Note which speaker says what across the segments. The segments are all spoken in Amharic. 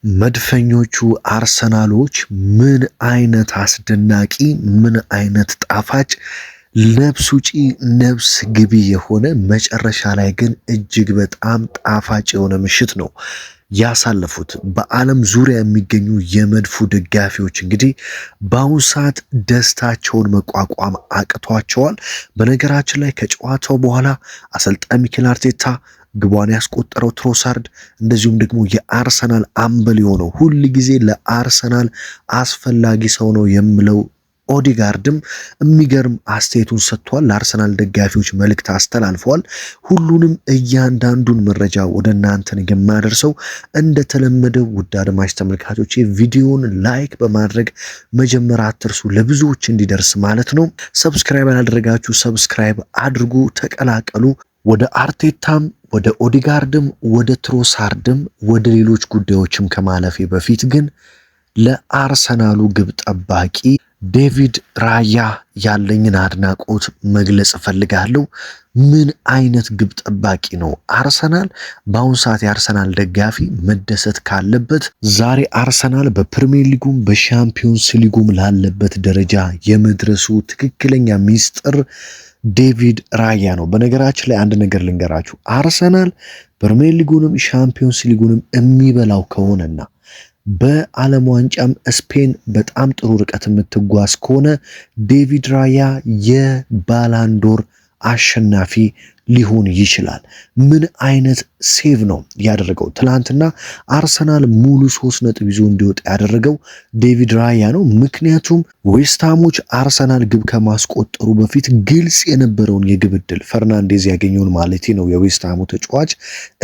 Speaker 1: መድፈኞቹ አርሰናሎች ምን አይነት አስደናቂ ምን አይነት ጣፋጭ ነፍስ ውጪ ነፍስ ግቢ የሆነ መጨረሻ ላይ ግን እጅግ በጣም ጣፋጭ የሆነ ምሽት ነው ያሳለፉት። በዓለም ዙሪያ የሚገኙ የመድፉ ደጋፊዎች እንግዲህ በአሁኑ ሰዓት ደስታቸውን መቋቋም አቅቷቸዋል። በነገራችን ላይ ከጨዋታው በኋላ አሰልጣኝ ሚኬል አርቴታ ግቧን ያስቆጠረው ትሮሳርድ እንደዚሁም ደግሞ የአርሰናል አምበል የሆነው ሁል ጊዜ ለአርሰናል አስፈላጊ ሰው ነው የምለው ኦዲጋርድም የሚገርም አስተያየቱን ሰጥቷል። ለአርሰናል ደጋፊዎች መልእክት አስተላልፈዋል። ሁሉንም እያንዳንዱን መረጃ ወደ እናንተን የማደርሰው እንደተለመደው ውድ አድማጭ ተመልካቾች ቪዲዮውን ላይክ በማድረግ መጀመሪያ አትርሱ፣ ለብዙዎች እንዲደርስ ማለት ነው። ሰብስክራይብ ያላደረጋችሁ ሰብስክራይብ አድርጉ፣ ተቀላቀሉ። ወደ አርቴታም ወደ ኦዲጋርድም ወደ ትሮሳርድም ወደ ሌሎች ጉዳዮችም ከማለፌ በፊት ግን ለአርሰናሉ ግብ ጠባቂ ዴቪድ ራያ ያለኝን አድናቆት መግለጽ እፈልጋለሁ። ምን አይነት ግብ ጠባቂ ነው! አርሰናል በአሁኑ ሰዓት የአርሰናል ደጋፊ መደሰት ካለበት ዛሬ አርሰናል በፕሪሚየር ሊጉም በሻምፒዮንስ ሊጉም ላለበት ደረጃ የመድረሱ ትክክለኛ ሚስጥር ዴቪድ ራያ ነው። በነገራችን ላይ አንድ ነገር ልንገራችሁ፣ አርሰናል ፕሪሚየር ሊጉንም ሻምፒዮንስ ሊጉንም የሚበላው ከሆነና በዓለም ዋንጫም ስፔን በጣም ጥሩ ርቀት የምትጓዝ ከሆነ ዴቪድ ራያ የባላንዶር አሸናፊ ሊሆን ይችላል። ምን አይነት ሴቭ ነው ያደረገው! ትላንትና አርሰናል ሙሉ 3 ነጥብ ይዞ እንዲወጣ ያደረገው ዴቪድ ራያ ነው። ምክንያቱም ዌስትሃሞች አርሰናል ግብ ከማስቆጠሩ በፊት ግልጽ የነበረውን የግብ ዕድል ፈርናንዴዝ ያገኘውን ማለት ነው የዌስትሃሙ ተጫዋች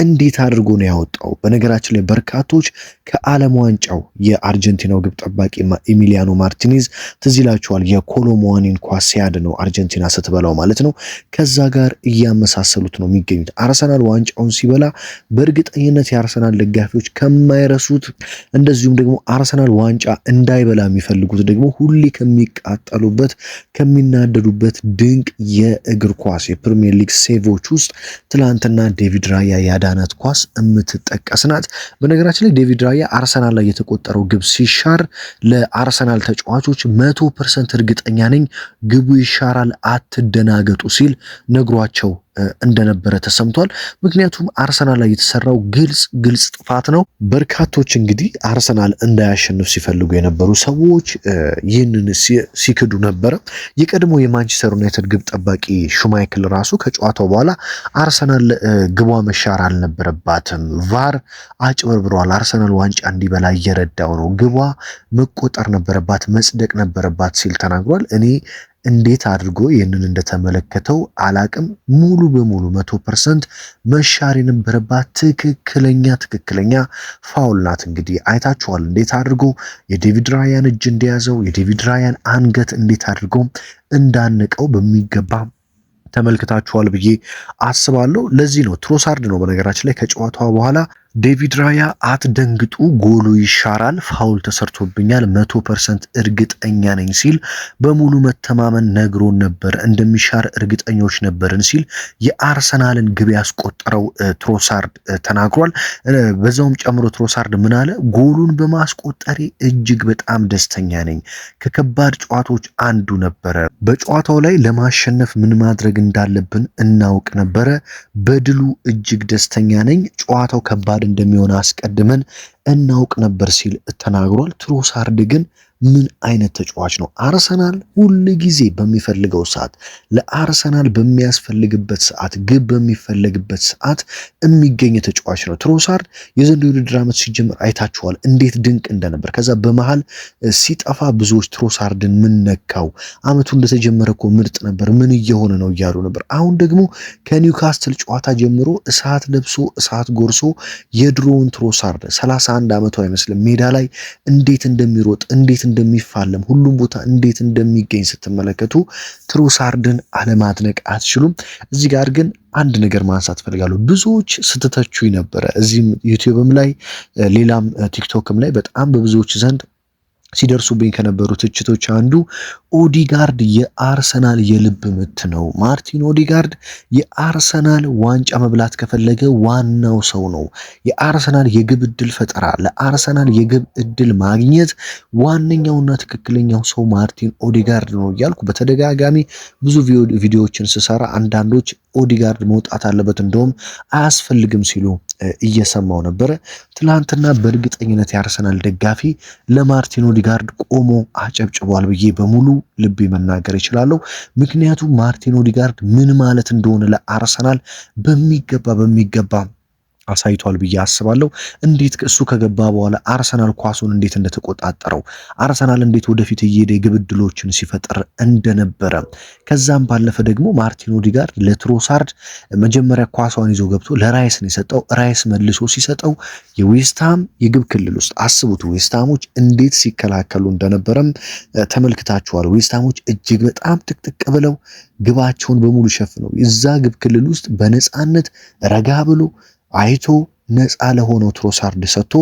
Speaker 1: እንዴት አድርጎ ነው ያወጣው። በነገራችን ላይ በርካቶች ከዓለም ዋንጫው የአርጀንቲናው ግብ ጠባቂ ኤሚሊያኖ ማርቲኔዝ ትዝ ይላችኋል፣ የኮሎሞዋኒን ኳስ ሲያድነው አርጀንቲና ስትበላው ማለት ነው። ከዛ ጋር እያመሳሰሉት ነው የሚገኙት። አርሰናል ዋንጫውን ሲበላ በእርግጠኝነት የአርሰናል ደጋፊዎች ከማይረሱት እንደዚሁም ደግሞ አርሰናል ዋንጫ እንዳይበላ የሚፈልጉት ደግሞ ሁሌ ከሚቃጠሉበት ከሚናደዱበት ድንቅ የእግር ኳስ የፕሪሚየር ሊግ ሴቮች ውስጥ ትላንትና ዴቪድ ራያ ያዳናት ኳስ የምትጠቀስ ናት። በነገራችን ላይ ዴቪድ ራያ አርሰናል ላይ የተቆጠረው ግብ ሲሻር ለአርሰናል ተጫዋቾች 100% እርግጠኛ ነኝ ግቡ ይሻራል አትደናገጡ ሲል ነግሯቸው እንደነበረ ተሰምቷል። ምክንያቱም አርሰናል ላይ የተሰራው ግልጽ ጥፋት ነው። በርካቶች እንግዲህ አርሰናል እንዳያሸንፍ ሲፈልጉ የነበሩ ሰዎች ይህንን ሲክዱ ነበረ። የቀድሞ የማንቸስተር ዩናይትድ ግብ ጠባቂ ሹማይክል ራሱ ከጨዋታው በኋላ አርሰናል ግቧ መሻር አልነበረባትም፣ ቫር አጭበርብሯል፣ አርሰናል ዋንጫ እንዲበላ እየረዳው ነው፣ ግቧ መቆጠር ነበረባት፣ መጽደቅ ነበረባት ሲል ተናግሯል። እኔ እንዴት አድርጎ ይህንን እንደተመለከተው አላቅም። ሙሉ በሙሉ 100% መሻር የነበረባት ትክክለኛ ፋውል ናት። እንግዲህ አይታችኋል እንዴት አድርጎ የዴቪድ ራያን እጅ እንደያዘው የዴቪድ ራያን አንገት እንዴት አድርጎ እንዳነቀው በሚገባ ተመልክታችኋል ብዬ አስባለሁ። ለዚህ ነው ትሮሳርድ ነው በነገራችን ላይ ከጨዋታው በኋላ ዴቪድ ራያ አትደንግጡ፣ ጎሉ ይሻራል፣ ፋውል ተሰርቶብኛል፣ 100% እርግጠኛ ነኝ ሲል በሙሉ መተማመን ነግሮን ነበር፣ እንደሚሻር እርግጠኞች ነበርን ሲል የአርሰናልን ግብ ያስቆጠረው ትሮሳርድ ተናግሯል። በዛውም ጨምሮ ትሮሳርድ ምን አለ? ጎሉን በማስቆጠሬ እጅግ በጣም ደስተኛ ነኝ። ከከባድ ጨዋታዎች አንዱ ነበረ። በጨዋታው ላይ ለማሸነፍ ምን ማድረግ እንዳለብን እናውቅ ነበረ። በድሉ እጅግ ደስተኛ ነኝ። ጨዋታው ከባድ እንደሚሆን አስቀድመን እናውቅ ነበር ሲል ተናግሯል። ትሮሳርድ ግን ምን አይነት ተጫዋች ነው! አርሰናል ሁል ጊዜ በሚፈልገው ሰዓት ለአርሰናል በሚያስፈልግበት ሰዓት ግብ በሚፈልግበት ሰዓት የሚገኝ ተጫዋች ነው ትሮሳርድ። የዘንድሮው የውድድር ዓመት ሲጀምር አይታችኋል እንዴት ድንቅ እንደነበር። ከዛ በመሃል ሲጠፋ ብዙዎች ትሮሳርድን ምን ነካው፣ ዓመቱ እንደተጀመረ እኮ ምርጥ ነበር፣ ምን እየሆነ ነው እያሉ ነበር። አሁን ደግሞ ከኒውካስትል ጨዋታ ጀምሮ እሳት ለብሶ እሳት ጎርሶ የድሮውን ትሮሳርድ 31 ዓመቱ አይመስልም ሜዳ ላይ እንዴት እንደሚሮጥ እንዴት እንደሚፋለም ሁሉም ቦታ እንዴት እንደሚገኝ ስትመለከቱ ትሮሳርድን አለማድነቅ አትችሉም። እዚህ ጋር ግን አንድ ነገር ማንሳት ፈልጋለሁ። ብዙዎች ስትተቹኝ ነበረ፣ እዚህም ዩቲዩብም ላይ ሌላም ቲክቶክም ላይ በጣም በብዙዎች ዘንድ ሲደርሱብኝ ከነበሩ ትችቶች አንዱ ኦዲጋርድ የአርሰናል የልብ ምት ነው። ማርቲን ኦዲጋርድ የአርሰናል ዋንጫ መብላት ከፈለገ ዋናው ሰው ነው። የአርሰናል የግብ ዕድል ፈጠራ፣ ለአርሰናል የግብ ዕድል ማግኘት ዋነኛውና ትክክለኛው ሰው ማርቲን ኦዲጋርድ ነው እያልኩ በተደጋጋሚ ብዙ ቪዲዮዎችን ስሰራ አንዳንዶች ኦዲጋርድ መውጣት አለበት እንደውም አያስፈልግም ሲሉ እየሰማው ነበረ። ትላንትና በእርግጠኝነት የአርሰናል ደጋፊ ለማርቲን ኦዲጋርድ ቆሞ አጨብጭቧል ብዬ በሙሉ ልቤ መናገር እችላለሁ። ምክንያቱም ማርቲን ኦዲጋርድ ምን ማለት እንደሆነ ለአርሰናል በሚገባ አሳይቷል ብዬ አስባለሁ። እንዴት እሱ ከገባ በኋላ አርሰናል ኳሱን እንዴት እንደተቆጣጠረው፣ አርሰናል እንዴት ወደፊት እየሄደ የግብ ዕድሎችን ሲፈጥር እንደነበረ፣ ከዛም ባለፈ ደግሞ ማርቲን ኦዲጋርድ ለትሮሳርድ መጀመሪያ ኳሷን ይዞ ገብቶ ለራይስ ነው የሰጠው። ራይስ መልሶ ሲሰጠው የዌስትሃም የግብ ክልል ውስጥ አስቡት፣ ዌስትሃሞች እንዴት ሲከላከሉ እንደነበረም ተመልክታችኋል። ዌስትሃሞች እጅግ በጣም ጥቅጥቅ ብለው ግባቸውን በሙሉ ሸፍነው እዛ ግብ ክልል ውስጥ በነፃነት ረጋ ብሎ አይቶ ነፃ ለሆነው ትሮሳርድ ሰጥቶ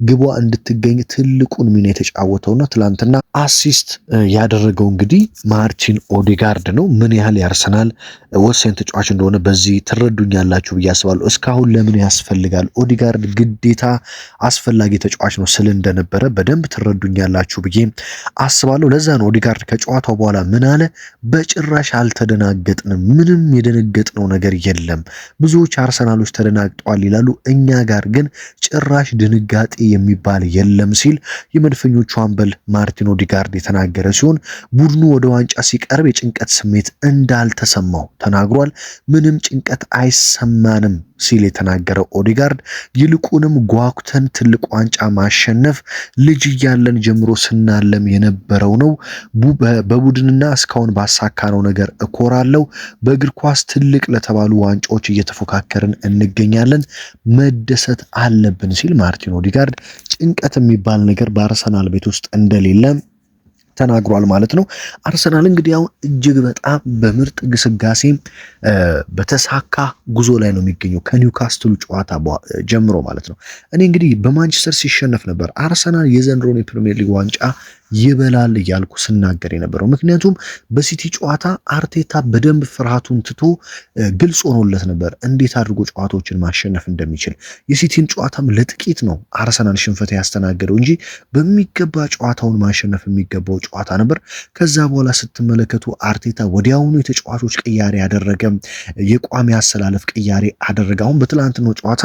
Speaker 1: ግቧ እንድትገኝ ትልቁን ሚና የተጫወተውና ትላንትና አሲስት ያደረገው እንግዲህ ማርቲን ኦዲጋርድ ነው። ምን ያህል ያርሰናል ወሳኝ ተጫዋች እንደሆነ በዚህ ትረዱኛላችሁ ብዬ አስባለሁ። እስካሁን ለምን ያስፈልጋል ኦዲጋርድ ግዴታ አስፈላጊ ተጫዋች ነው ስል እንደነበረ በደንብ ትረዱኛላችሁ ብዬ አስባለሁ። ለዛ ነው ኦዲጋርድ ከጨዋታው በኋላ ምን አለ? በጭራሽ አልተደናገጥንም፣ ምንም የደነገጥነው ነገር የለም። ብዙዎች አርሰናሎች ተደናግጠዋል ይላሉ፣ እኛ ጋር ግን ጭራሽ ድንጋጤ የሚባል የለም ሲል የመድፈኞቹ አምበል ማርቲን ኦዲጋርድ የተናገረ ሲሆን ቡድኑ ወደ ዋንጫ ሲቀርብ የጭንቀት ስሜት እንዳልተሰማው ተናግሯል። ምንም ጭንቀት አይሰማንም ሲል የተናገረው ኦዲጋርድ ይልቁንም ጓጉተን ትልቅ ዋንጫ ማሸነፍ ልጅ እያለን ጀምሮ ስናለም የነበረው ነው። በቡድንና እስካሁን ባሳካነው ነገር እኮራለሁ። በእግር ኳስ ትልቅ ለተባሉ ዋንጫዎች እየተፎካከርን እንገኛለን። መደሰት አለብን ሲል ማርቲን ኦዲጋርድ ጭንቀት የሚባል ነገር በአርሰናል ቤት ውስጥ እንደሌለ ተናግሯል ማለት ነው። አርሰናል እንግዲህ አሁን እጅግ በጣም በምርጥ ግስጋሴ በተሳካ ጉዞ ላይ ነው የሚገኘው ከኒውካስትሉ ጨዋታ ጀምሮ ማለት ነው። እኔ እንግዲህ በማንቸስተር ሲሸነፍ ነበር አርሰናል የዘንድሮን የፕሪሚየር ሊግ ዋንጫ ይበላል እያልኩ ስናገር የነበረው። ምክንያቱም በሲቲ ጨዋታ አርቴታ በደንብ ፍርሃቱን ትቶ ግልጽ ሆኖለት ነበር እንዴት አድርጎ ጨዋታዎችን ማሸነፍ እንደሚችል። የሲቲን ጨዋታም ለጥቂት ነው አርሰናል ሽንፈት ያስተናገደው እንጂ በሚገባ ጨዋታውን ማሸነፍ የሚገባው ጨዋታ ነበር። ከዛ በኋላ ስትመለከቱ አርቴታ ወዲያውኑ የተጫዋቾች ቅያሬ ያደረገ፣ የቋሚ አሰላለፍ ቅያሬ አደረገ። አሁን በትላንትናው ጨዋታ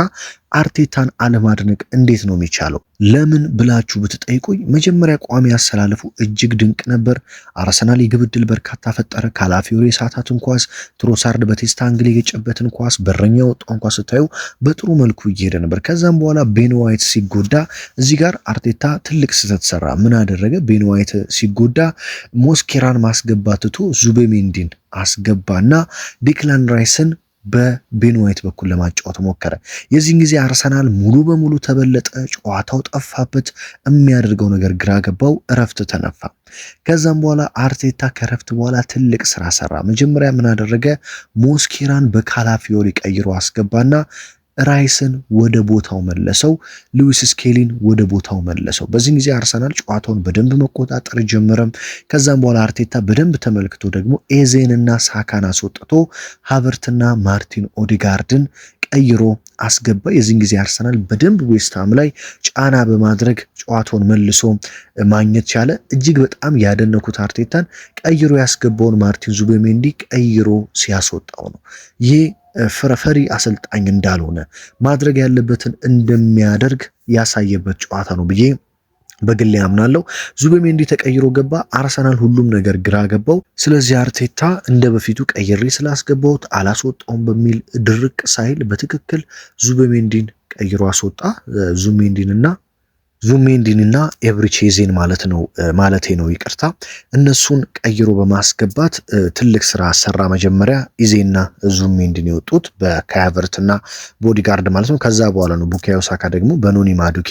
Speaker 1: አርቴታን አለማድነቅ እንዴት ነው የሚቻለው? ለምን ብላችሁ ብትጠይቁኝ መጀመሪያ ቋሚ አሰላለፉ እጅግ ድንቅ ነበር። አርሰናል የግብ ዕድል በርካታ ፈጠረ። ካላፊዮሪ የሳታትን ኳስ፣ ትሮሳርድ በቴስታ አንግል የገጨበትን ኳስ፣ በረኛ ወጣውን ኳስ ስታዩ በጥሩ መልኩ እየሄደ ነበር። ከዛም በኋላ ቤን ዋይት ሲጎዳ እዚህ ጋር አርቴታ ትልቅ ስህተት ሰራ። ምን አደረገ? ቤን ዋይት ሲጎዳ ሞስኬራን ማስገባት ትቶ ዙቤሜንዲን አስገባና ዲክላን ራይስን በቤን ዋይት በኩል ለማጫወት ሞከረ። የዚህን ጊዜ አርሰናል ሙሉ በሙሉ ተበለጠ። ጨዋታው ጠፋበት። የሚያደርገው ነገር ግራ ገባው። እረፍት ተነፋ። ከዛም በኋላ አርቴታ ከረፍት በኋላ ትልቅ ስራ ሰራ። መጀመሪያ ምን አደረገ? ሞስኬራን በካላፊዮሪ ቀይሮ አስገባና ራይስን ወደ ቦታው መለሰው። ሉዊስ ስኬሊን ወደ ቦታው መለሰው። በዚህ ጊዜ አርሰናል ጨዋታውን በደንብ መቆጣጠር ጀመረም። ከዛም በኋላ አርቴታ በደንብ ተመልክቶ ደግሞ ኤዜንና ሳካን አስወጥቶ ሃቨርትና ማርቲን ኦዲጋርድን ቀይሮ አስገባ። የዚህን ጊዜ አርሰናል በደንብ ዌስትሃም ላይ ጫና በማድረግ ጨዋታውን መልሶ ማግኘት ቻለ። እጅግ በጣም ያደነኩት አርቴታን ቀይሮ ያስገባውን ማርቲን ዙቤሜንዲ ቀይሮ ሲያስወጣው ነው። ይሄ ፈሪ አሰልጣኝ እንዳልሆነ ማድረግ ያለበትን እንደሚያደርግ ያሳየበት ጨዋታ ነው ብዬ በግሌ ያምናለሁ። ዙቤሜንዲ ተቀይሮ ገባ። አርሰናል ሁሉም ነገር ግራ ገባው። ስለዚህ አርቴታ እንደ በፊቱ ቀይሬ ስላስገባውት አላስወጣውም በሚል ድርቅ ሳይል በትክክል ዙቤሜንዲን ቀይሮ አስወጣ። ዙሜንዲንና ኤብሪቼዜን ማለቴ ነው ይቅርታ። እነሱን ቀይሮ በማስገባት ትልቅ ስራ ሰራ። መጀመሪያ ኢዜና ዙሜንዲን የወጡት በካያቨርትና ቦዲጋርድ ማለት ነው። ከዛ በኋላ ነው ቡካዮ ሳካ ደግሞ በኖኒ ማዱኬ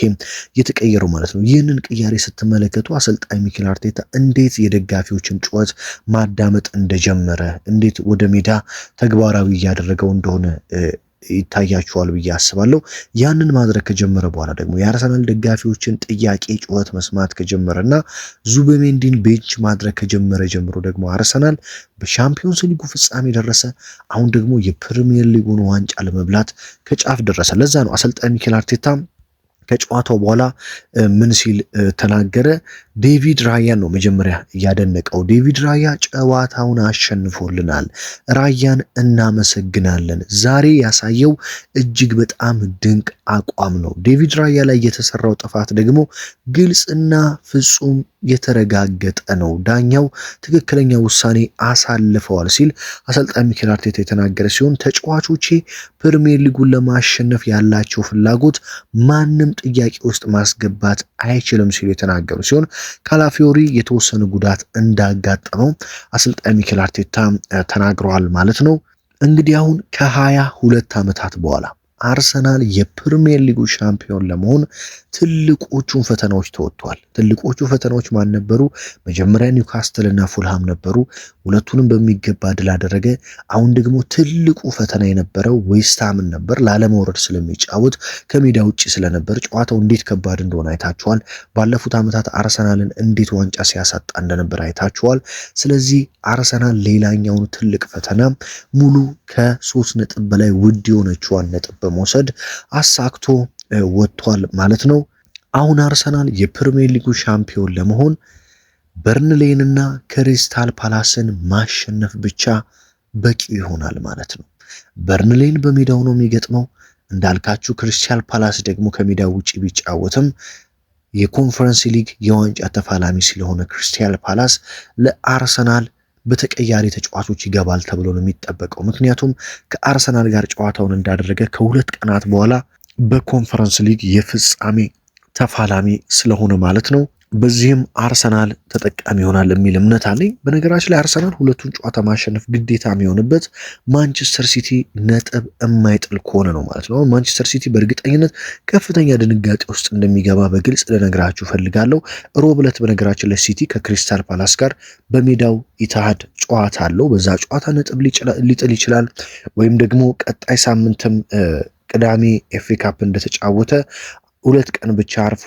Speaker 1: የተቀየሩ ማለት ነው። ይህንን ቅያሬ ስትመለከቱ አሰልጣኝ ሚኬል አርቴታ እንዴት የደጋፊዎችን ጩኸት ማዳመጥ እንደጀመረ፣ እንዴት ወደ ሜዳ ተግባራዊ እያደረገው እንደሆነ ይታያቸዋል ብዬ አስባለሁ። ያንን ማድረግ ከጀመረ በኋላ ደግሞ የአርሰናል ደጋፊዎችን ጥያቄ ጩኸት መስማት ከጀመረና ዙቢሜንዲን ቤንች ማድረግ ከጀመረ ጀምሮ ደግሞ አርሰናል በሻምፒዮንስ ሊጉ ፍጻሜ ደረሰ። አሁን ደግሞ የፕሪሚየር ሊጉን ዋንጫ ለመብላት ከጫፍ ደረሰ። ለዛ ነው አሰልጣኝ ሚኬል አርቴታ ከጨዋታው በኋላ ምን ሲል ተናገረ? ዴቪድ ራያን ነው መጀመሪያ ያደነቀው። ዴቪድ ራያ ጨዋታውን አሸንፎልናል፣ ራያን እናመሰግናለን። ዛሬ ያሳየው እጅግ በጣም ድንቅ አቋም ነው። ዴቪድ ራያ ላይ የተሰራው ጥፋት ደግሞ ግልጽና ፍጹም የተረጋገጠ ነው። ዳኛው ትክክለኛ ውሳኔ አሳልፈዋል ሲል አሰልጣኝ ሚኬል አርቴታ የተናገረ ሲሆን ተጫዋቾቼ ፕሪሚየር ሊጉን ለማሸነፍ ያላቸው ፍላጎት ማንም ጥያቄ ውስጥ ማስገባት አይችልም ሲሉ የተናገሩ ሲሆን ካላፊዮሪ የተወሰነ ጉዳት እንዳጋጠመው አሰልጣኝ ሚኬል አርቴታ ተናግረዋል ማለት ነው። እንግዲህ አሁን ከ22 ዓመታት በኋላ አርሰናል የፕሪሚየር ሊጉ ሻምፒዮን ለመሆን ትልቆቹን ፈተናዎች ተወጥቷል። ትልቆቹ ፈተናዎች ማን ነበሩ? መጀመሪያ ኒውካስትል እና ፉልሃም ነበሩ። ሁለቱንም በሚገባ ድል አደረገ። አሁን ደግሞ ትልቁ ፈተና የነበረው ዌስትሃምን ነበር። ላለመውረድ ስለሚጫወት ከሜዳ ውጪ ስለነበር ጨዋታው እንዴት ከባድ እንደሆነ አይታችኋል። ባለፉት ዓመታት አርሰናልን እንዴት ዋንጫ ሲያሳጣ እንደነበር አይታችኋል። ስለዚህ አርሰናል ሌላኛውን ትልቅ ፈተና ሙሉ ከ3 ነጥብ በላይ ውድ የሆነችዋን ነጥብ በመውሰድ አሳክቶ ወጥቷል ማለት ነው። አሁን አርሰናል የፕሪሚየር ሊጉ ሻምፒዮን ለመሆን በርንሌንና ክሪስታል ፓላስን ማሸነፍ ብቻ በቂ ይሆናል ማለት ነው። በርንሌን በሜዳው ነው የሚገጥመው። እንዳልካችሁ ክሪስታል ፓላስ ደግሞ ከሜዳው ውጪ ቢጫወትም የኮንፈረንስ ሊግ የዋንጫ ተፋላሚ ስለሆነ ክሪስታል ፓላስ ለአርሰናል በተቀያሪ ተጫዋቾች ይገባል ተብሎ ነው የሚጠበቀው። ምክንያቱም ከአርሰናል ጋር ጨዋታውን እንዳደረገ ከ2 ቀናት በኋላ በኮንፈረንስ ሊግ የፍጻሜ ተፋላሚ ስለሆነ ማለት ነው። በዚህም አርሰናል ተጠቃሚ ይሆናል የሚል እምነት አለኝ። በነገራችን ላይ አርሰናል ሁለቱን ጨዋታ ማሸነፍ ግዴታ የሚሆንበት ማንቸስተር ሲቲ ነጥብ የማይጥል ከሆነ ነው ማለት ነው። ማንቸስተር ሲቲ በእርግጠኝነት ከፍተኛ ድንጋጤ ውስጥ እንደሚገባ በግልጽ ልነግራችሁ ፈልጋለሁ። ሮብ ዕለት በነገራችን ላይ ሲቲ ከክሪስታል ፓላስ ጋር በሜዳው ኢትሃድ ጨዋታ አለው። በዛ ጨዋታ ነጥብ ሊጥል ይችላል ወይም ደግሞ ቀጣይ ሳምንትም ቅዳሜ ኤፍኤ ካፕ እንደተጫወተ 2 ቀን ብቻ አርፎ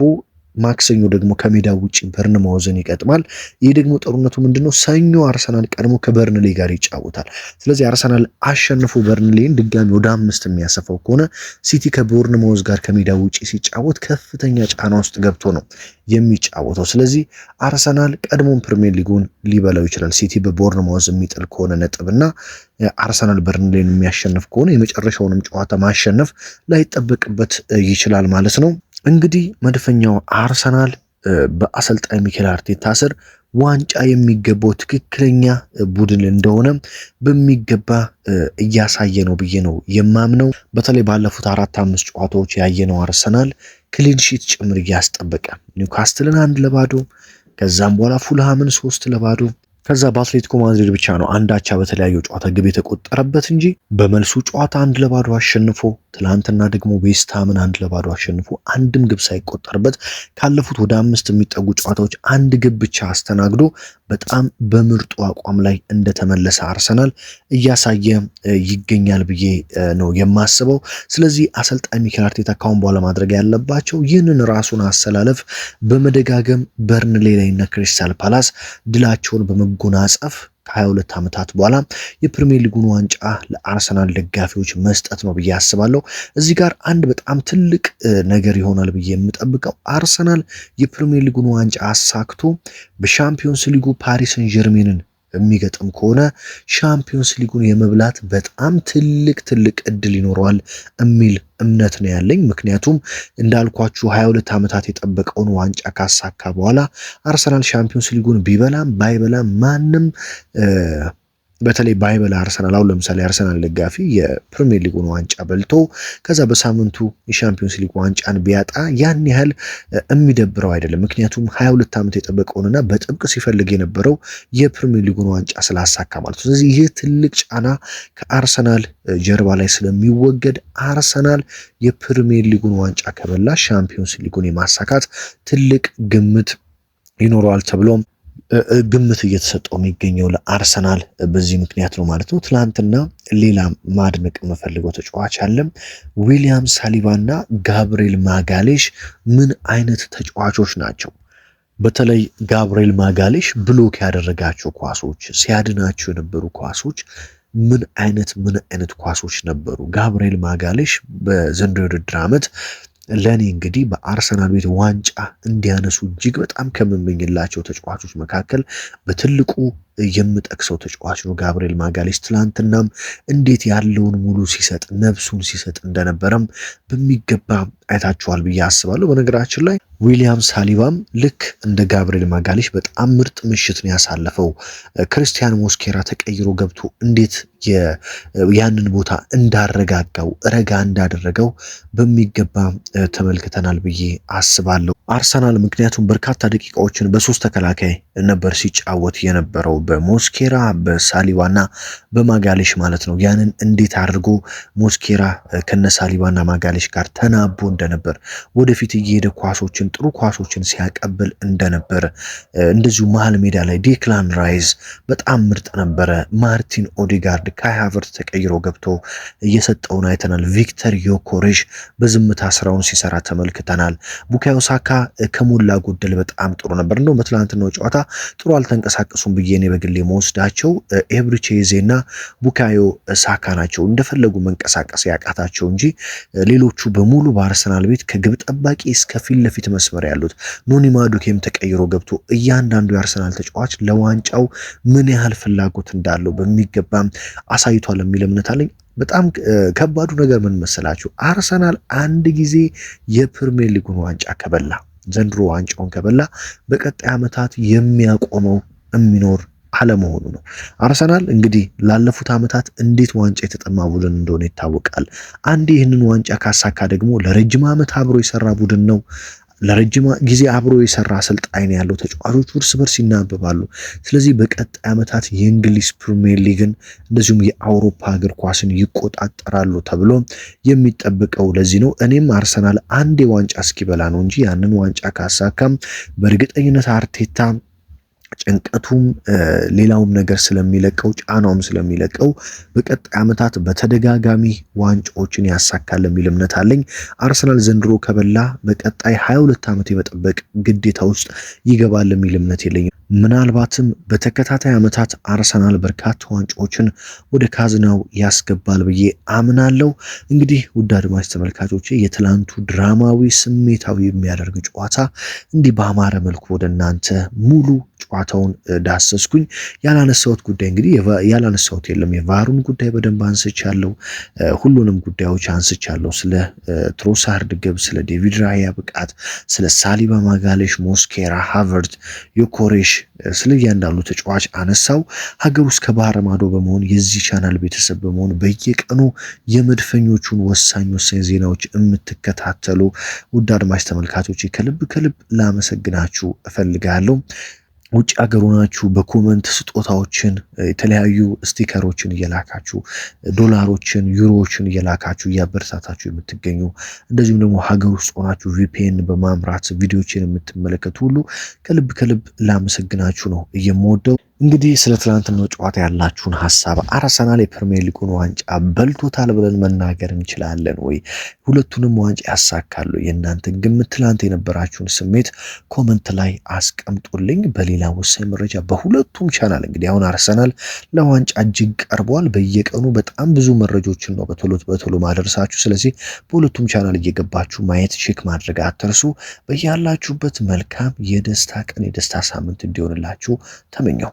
Speaker 1: ማክሰኞ ደግሞ ከሜዳው ውጪ በርንማውዝን ይገጥማል። ይህ ደግሞ ጥሩነቱ ምንድነው? ሰኞ አርሰናል ቀድሞ ከበርንሌ ጋር ይጫወታል። ስለዚህ አርሰናል አሸንፎ በርንሌን ድጋሚ ወደ 5 የሚያሰፋው ከሆነ ሲቲ ከቦርንማውዝ ጋር ከሜዳው ውጪ ሲጫወት ከፍተኛ ጫና ውስጥ ገብቶ ነው የሚጫወተው። ስለዚህ አርሰናል ቀድሞን ፕሪሚየር ሊጉን ሊበላው ይችላል። ሲቲ በቦርንማውዝ የሚጥል ከሆነ ነጥብና አርሰናል በርንሌን የሚያሸንፍ ከሆነ የመጨረሻውንም ጨዋታ ማሸነፍ ላይጠበቅበት ይችላል ማለት ነው። እንግዲህ መድፈኛው አርሰናል በአሰልጣኝ ሚኬል አርቴታ ስር ዋንጫ የሚገባው ትክክለኛ ቡድን እንደሆነ በሚገባ እያሳየ ነው ብዬ ነው የማምነው። በተለይ ባለፉት 4-5 ጨዋታዎች ያየነው አርሰናል ክሊንሺት ጭምር እያስጠበቀ ኒውካስትልን 1-0፣ ከዛም በኋላ ፉልሃምን 3-0፣ ከዛ በአትሌቲኮ ማድሪድ ብቻ ነው አንዳቻ በተለያዩ ጨዋታ ግብ የተቆጠረበት እንጂ በመልሱ ጨዋታ 1-0 አሸንፎ ትላንትና ደግሞ ዌስትሃምን 1-0 አሸንፎ አንድም ግብ ሳይቆጠርበት ካለፉት ወደ 5 የሚጠጉ ጨዋታዎች 1 ግብ ብቻ አስተናግዶ በጣም በምርጡ አቋም ላይ እንደተመለሰ አርሰናል እያሳየ ይገኛል ብዬ ነው የማስበው። ስለዚህ አሰልጣኝ ሚኬል አርቴታ ካሁን በኋላ ማድረግ ያለባቸው ይህንን ራሱን አሰላለፍ በመደጋገም በርንሌ ላይና ክሪስታል ፓላስ ድላቸውን በመጎናጸፍ ከ22 ዓመታት በኋላ የፕሪሚየር ሊጉን ዋንጫ ለአርሰናል ደጋፊዎች መስጠት ነው ብዬ አስባለሁ። እዚህ ጋር አንድ በጣም ትልቅ ነገር ይሆናል ብዬ የምጠብቀው አርሰናል የፕሪሚየር ሊጉን ዋንጫ አሳክቶ በሻምፒዮንስ ሊጉ ፓሪስ ሰን ጀርሜንን የሚገጥም ከሆነ ሻምፒዮንስ ሊጉን የመብላት በጣም ትልቅ እድል ይኖረዋል የሚል እምነት ነው ያለኝ። ምክንያቱም እንዳልኳችሁ 22 ዓመታት የጠበቀውን ዋንጫ ካሳካ በኋላ አርሰናል ሻምፒዮንስ ሊጉን ቢበላም ባይበላም ማንም በተለይ ባይበላ አርሰናል አሁን ለምሳሌ አርሰናል ደጋፊ የፕሪሚየር ሊጉን ዋንጫ በልቶ ከዛ በሳምንቱ የሻምፒዮንስ ሊግ ዋንጫን ቢያጣ ያን ያህል የሚደብረው አይደለም። ምክንያቱም 22 ዓመት የጠበቀውንና በጥብቅ ሲፈልግ የነበረው የፕሪሚየር ሊጉን ዋንጫ ስላሳካ ማለት ነው። ስለዚህ ይህ ትልቅ ጫና ከአርሰናል ጀርባ ላይ ስለሚወገድ አርሰናል የፕሪሚየር ሊጉን ዋንጫ ከበላ ሻምፒዮንስ ሊጉን የማሳካት ትልቅ ግምት ይኖረዋል ተብሎም ግምት እየተሰጠው የሚገኘው ለአርሰናል በዚህ ምክንያት ነው ማለት ነው። ትላንትና ሌላ ማድነቅ የምፈልገው ተጫዋች አለ። ዊሊያም ሳሊባና ጋብሪኤል ማጋሌሽ ምን አይነት ተጫዋቾች ናቸው? በተለይ ጋብሪኤል ማጋሌሽ ብሎክ ያደረጋቸው ኳሶች፣ ሲያድናቸው የነበሩ ኳሶች ምን አይነት ኳሶች ነበሩ? ጋብሪኤል ማጋሌሽ በዘንድሮ የውድድር ዓመት ለኔ እንግዲህ በአርሰናል ቤት ዋንጫ እንዲያነሱ እጅግ በጣም ከምመኝላቸው ተጫዋቾች መካከል በትልቁ የምጠቅሰው ተጫዋች ነው ጋብሪኤል ማጋሌሽ። ትላንትናም እንዴት ያለውን ሙሉ ሲሰጥ ነፍሱን ሲሰጥ እንደነበረም በሚገባ አይታችኋል ብዬ አስባለሁ። በነገራችን ላይ ዊሊያም ሳሊባም ልክ እንደ ጋብሪኤል ማጋሌሽ በጣም ምርጥ ምሽት ነው ያሳለፈው። ክርስቲያን ሞስኬራ ተቀይሮ ገብቶ እንዴት ያንን ቦታ እንዳረጋጋው ረጋ እንዳደረገው በሚገባ ተመልክተናል ብዬ አስባለሁ። አርሰናል ምክንያቱም በርካታ ደቂቃዎችን በሶስት ተከላካይ ነበር ሲጫወት የነበረው በሞስኬራ በሳሊባና በማጋሌሽ ማለት ነው። ያንን እንዴት አድርጎ ሞስኬራ ከነ ሳሊባና ማጋሌሽ ጋር ተናቦ እንደነበር ወደፊት እየሄደ ኳሶችን ጥሩ ኳሶችን ሲያቀብል እንደነበር እንደዚሁ መሀል ሜዳ ላይ ዴክላን ራይዝ በጣም ምርጥ ነበረ። ማርቲን ኦዲጋርድ ካይ ሃቨርትዝ ተቀይሮ ገብቶ እየሰጠውን አይተናል። ቪክተር ዮኮሬሽ በዝምታ ስራውን ሲሰራ ተመልክተናል። ቡካዮ ሳካ ከሞላ ጎደል በጣም ጥሩ ነበር። እንደውም በትላንትናው ጨዋታ ጥሩ አልተንቀሳቀሱም ብዬ እኔ በግሌ መወስዳቸው ኤብሪቼዜና ቡካዮ ሳካ ናቸው እንደፈለጉ መንቀሳቀስ ያቃታቸው እንጂ ሌሎቹ በሙሉ በአርሰናል ቤት ከግብ ጠባቂ እስከ ፊት ለፊት መስመር ያሉት ኖኒ ማዱኬም ተቀይሮ ገብቶ እያንዳንዱ የአርሰናል ተጫዋች ለዋንጫው ምን ያህል ፍላጎት እንዳለው በሚገባም አሳይቷል የሚል እምነት አለኝ። በጣም ከባዱ ነገር ምን መሰላችሁ? አርሰናል አንድ ጊዜ የፕሪሚየር ሊጉን ዋንጫ ከበላ ዘንድሮ ዋንጫውን ከበላ በቀጣይ ዓመታት የሚያቆመው የሚኖር አለመሆኑ ነው። አርሰናል እንግዲህ ላለፉት ዓመታት እንዴት ዋንጫ የተጠማ ቡድን እንደሆነ ይታወቃል። አንድ ይህንን ዋንጫ ካሳካ ደግሞ ለረጅም ዓመት አብሮ የሰራ ቡድን ነው። ለረጅም ጊዜ አብሮ የሰራ አሰልጣኝ ያለው ተጫዋቾች እርስ በርስ ይናበባሉ። ስለዚህ በቀጣይ ዓመታት የእንግሊዝ ፕሪሚየር ሊግን እንደዚሁም የአውሮፓ እግር ኳስን ይቆጣጠራሉ ተብሎ የሚጠበቀው ለዚህ ነው። እኔም አርሰናል አንድ ዋንጫ እስኪበላ ነው እንጂ ያንን ዋንጫ ካሳካም በእርግጠኝነት አርቴታ ጭንቀቱም ሌላውም ነገር ስለሚለቀው ጫናውም ስለሚለቀው በቀጣይ ዓመታት በተደጋጋሚ ዋንጫዎችን ያሳካል የሚል እምነት አለኝ። አርሰናል ዘንድሮ ከበላ በቀጣይ 22 ዓመት የመጠበቅ ግዴታ ውስጥ ይገባል የሚል እምነት የለኝም። ምናልባትም በተከታታይ ዓመታት አርሰናል በርካታ ዋንጫዎችን ወደ ካዝናው ያስገባል ብዬ አምናለሁ። እንግዲህ ውድ አድማጭ ተመልካቾቼ የትላንቱ ድራማዊ ስሜታዊ የሚያደርግ ጨዋታ እንዲህ በአማረ መልኩ ወደ እናንተ ሙሉ ጨዋታውን ዳሰስኩኝ። ያላነሳሁት ጉዳይ እንግዲህ ያላነሳሁት የለም። የቫሩን ጉዳይ በደንብ አንስቻለሁ። ሁሉንም ጉዳዮች አንስቻለሁ። ስለ ትሮሳርድ ግብ፣ ስለ ዴቪድ ራያ ብቃት፣ ስለ ሳሊባ፣ ማጋሌሽ፣ ሞስኬራ፣ ሃቨርትዝ፣ ዮኮሬሽ ስለ እያንዳንዱ ተጫዋች አነሳው። ሀገር ውስጥ ከባህር ማዶ በመሆን የዚህ ቻናል ቤተሰብ በመሆን በየቀኑ የመድፈኞቹን ወሳኝ ዜናዎች የምትከታተሉ ውድ አድማጭ ተመልካቾች ከልብ ላመሰግናችሁ እፈልጋለሁ። ውጭ ሀገር ሆናችሁ በኮመንት ስጦታዎችን የተለያዩ ስቲከሮችን እየላካችሁ ዶላሮችን ዩሮዎችን እየላካችሁ እያበረታታችሁ የምትገኙ እንደዚሁም ደግሞ ሀገር ውስጥ ሆናችሁ ቪፒኤን በማምራት ቪዲዮችን የምትመለከቱ ሁሉ ከልብ ላመሰግናችሁ ነው የምወደው። እንግዲህ ስለ ትናንትናው ጨዋታ ያላችሁን ሐሳብ አርሰናል የፕሪሚየር ሊጉን ዋንጫ በልቶታል ብለን መናገር እንችላለን ወይ? ሁለቱንም ዋንጫ ያሳካሉ? የእናንተን ግምት ትላንት የነበራችሁን ስሜት ኮመንት ላይ አስቀምጡልኝ። በሌላ ወሳኝ መረጃ በሁለቱም ቻናል እንግዲህ አሁን አርሰናል ለዋንጫ እጅግ ቀርቧል። በየቀኑ በጣም ብዙ መረጃዎችን ነው በቶሎ ማድረሳችሁ። ስለዚህ በሁለቱም ቻናል እየገባችሁ ማየት ቼክ ማድረግ አትርሱ። በያላችሁበት መልካም የደስታ ቀን የደስታ ሳምንት እንዲሆንላችሁ ተመኘው።